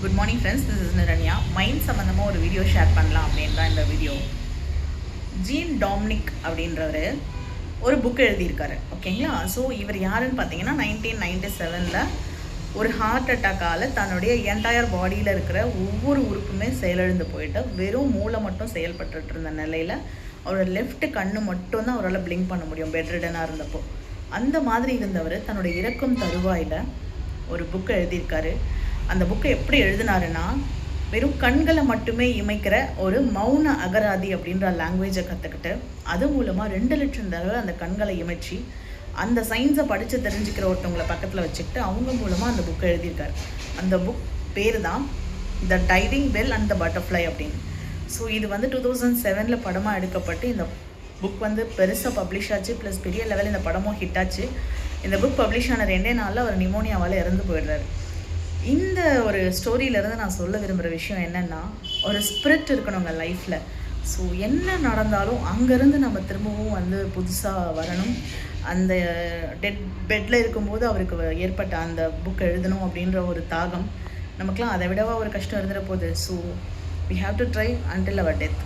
Good morning friends, this is Niranya. Mind சம்மந்தமாக ஒரு video share பண்ணலாம் அப்படின்னு தான் இந்த வீடியோ. ஜீன் டாம்னிக் அப்படின்றவர் ஒரு புக் எழுதியிருக்காரு, ஓகேங்களா. ஸோ இவர் யாருன்னு பார்த்தீங்கன்னா 1997 ஒரு ஹார்ட் அட்டாக்கால் தன்னுடைய என்டையர் பாடியில் இருக்கிற ஒவ்வொரு உறுப்புமே செயலிழந்து போயிட்டு வெறும் மூளை மட்டும் செயல்பட்டு இருந்த நிலையில் அவரோட லெஃப்ட் கண்ணு மட்டும்தான் அவரால் பிளிங்க் பண்ண முடியும், பெட்ரிடனாக இருந்தப்போ. அந்த மாதிரி இருந்தவர் தன்னுடைய இறக்கும் தருவாயில் ஒரு புக்கை எழுதியிருக்காரு. அந்த புக்கை எப்படி எழுதினாருன்னா, வெறும் கண்களை மட்டுமே இமைக்கிற ஒரு மௌன அகராதி அப்படின்ற லாங்குவேஜை கற்றுக்கிட்டு அது மூலமாக 2 லட்சம் தடவை அந்த கண்களை இமைச்சி அந்த சயின்ஸை படித்து தெரிஞ்சுக்கிற ஒருத்தவங்களை பக்கத்தில் வச்சுக்கிட்டு அவங்க மூலமாக அந்த புக்கை எழுதியிருக்காரு. அந்த புக் பேர் தான் the Diving Bell and the Butterfly அப்படின்னு. ஸோ இது 2007 படமாக எடுக்கப்பட்டு இந்த புக் பெருசாக பப்ளிஷ் ஆச்சு. ப்ளஸ் பெரிய லெவலில் இந்த படமும் ஹிட் ஆச்சு. இந்த புக் பப்ளிஷ் ஆன 2 நாளில் அவர் நிமோனியாவால் இறந்து போயிடுறாரு. இந்த ஒரு ஸ்டோரியிலேருந்து நான் சொல்ல விரும்புகிற விஷயம் என்னென்னா, ஒரு ஸ்பிரிட் இருக்கணுங்க லைஃப்பில். ஸோ என்ன நடந்தாலும் அங்கேருந்து நம்ம திரும்பவும் புதுசாக வரணும். அந்த பெட்டில் இருக்கும்போது அவருக்கு ஏற்பட்ட அந்த புக் எழுதணும் அப்படின்ற ஒரு தாகம் நமக்குலாம் அதை விடவா ஒரு கஷ்டம் இருந்துட போகுது. So we have to try until our death.